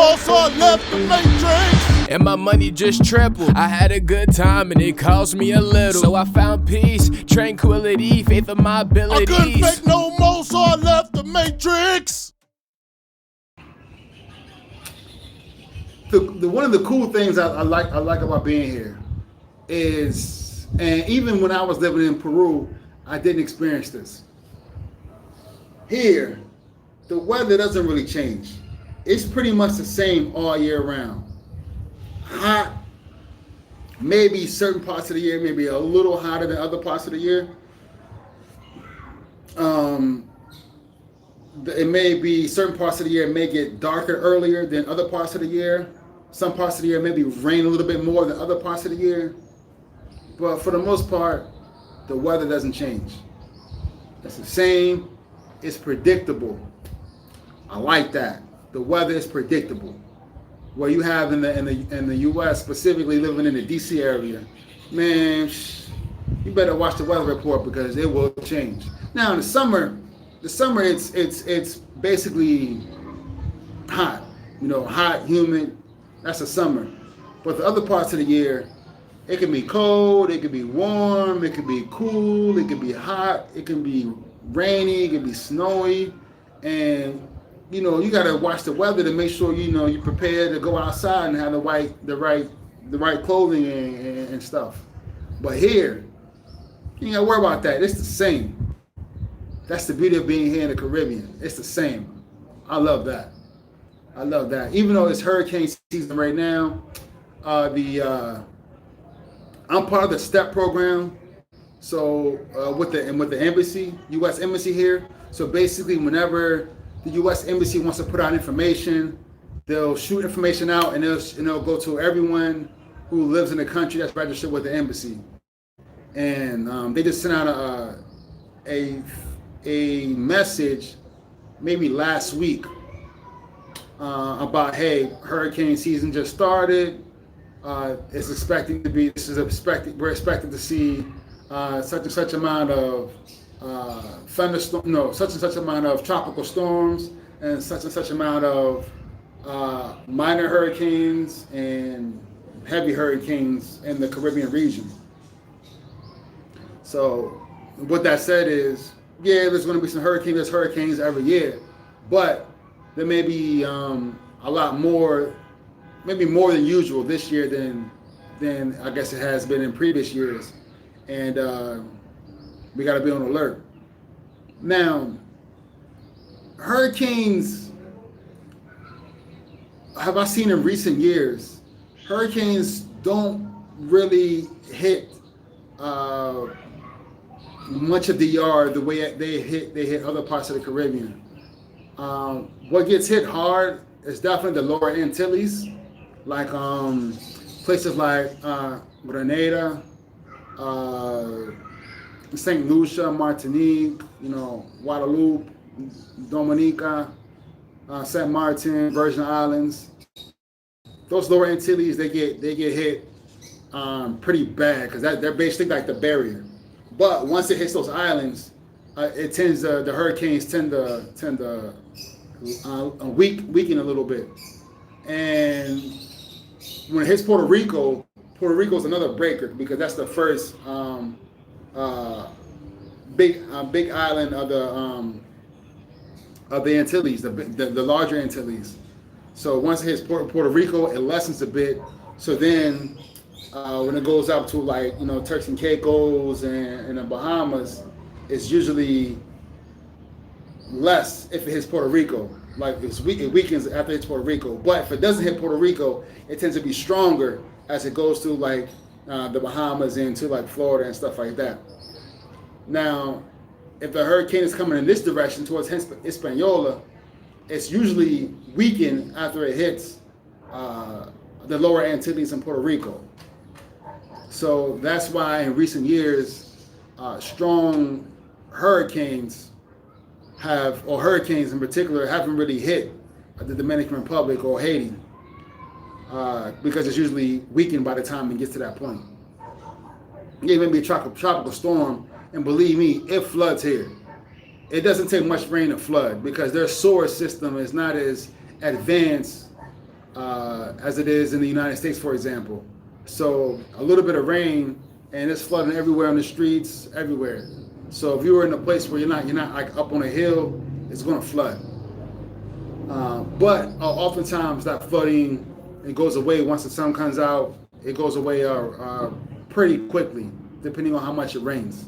more, so I left the Matrix. And my money just tripled. I had a good time and it cost me a little. So I found peace, tranquility, faith in my I abilities. couldn't fake no more, so I left the Matrix. One of the cool things I like about being here is, and even when I was living in Peru, I didn't experience this. Here, the weather doesn't really change. It's pretty much the same all year round. Hot, maybe certain parts of the year, maybe a little hotter than other parts of the year. It may be certain parts of the year may get darker earlier than other parts of the year. Some parts of the year maybe rain a little bit more than other parts of the year. But for the most part, the weather doesn't change. It's the same. It's predictable. I like that. The weather is predictable. What you have in the U.S., specifically living in the D.C. area, man, you better watch the weather report because it will change. Now in the summer it's basically hot, hot, humid. That's the summer. But the other parts of the year, it can be cold, it can be warm, it can be cool, it can be hot, it can be rainy, it can be snowy, and you gotta watch the weather to make sure you're prepared to go outside and have the right clothing and stuff. But here, you ain't gotta worry about that. It's the same. That's the beauty of being here in the Caribbean. It's the same. I love that. Even though it's hurricane season right now, I'm part of the STEP program. So with the embassy, U.S. embassy here. So basically, whenever the U.S. embassy wants to put out information, they'll shoot information out and it'll go to everyone who lives in the country that's registered with the embassy. And they just sent out a message maybe last week about, hey, hurricane season just started. It's expecting to be. We're expecting to see such and such amount of thunderstorm. Such and such amount of tropical storms and such amount of minor hurricanes and heavy hurricanes in the Caribbean region. So what that said is, yeah, there's going to be some hurricanes. There's hurricanes every year, but there may be a lot more, maybe more than usual this year than I guess it has been in previous years, and we got to be on alert. Now, hurricanes, have I seen in recent years, hurricanes don't really hit much of the yard the way they hit other parts of the Caribbean. What gets hit hard is definitely the lower Antilles, like places like Grenada, St. Lucia, Martinique, Guadeloupe, Dominica, Saint Martin, Virgin Islands. Those lower Antilles, they get hit pretty bad because they're basically like the barrier. But once it hits those islands, the hurricanes tend to weaken a little bit. And when it hits Puerto Rico is another breaker because that's the first big island of the Antilles, the larger Antilles. So once it hits Puerto Rico, it lessens a bit. So then when it goes up to Turks and Caicos and the Bahamas, it's usually less if it hits Puerto Rico. Like it weakens after it hits Puerto Rico. But if it doesn't hit Puerto Rico, it tends to be stronger as it goes through the Bahamas into Florida and stuff like that. Now, if the hurricane is coming in this direction towards Hispaniola, it's usually weakened after it hits the lower Antilles and Puerto Rico. So that's why in recent years, strong hurricanes hurricanes in particular haven't really hit the Dominican Republic or Haiti because it's usually weakened by the time it gets to that point. Yeah, maybe a tropical storm, and believe me, it floods here. It doesn't take much rain to flood because their sewer system is not as advanced as it is in the United States, for example. So a little bit of rain and it's flooding everywhere on the streets, everywhere. So if you were in a place where you're not like up on a hill, it's going to flood. But oftentimes that flooding, it goes away once the sun comes out. It goes away pretty quickly, depending on how much it rains.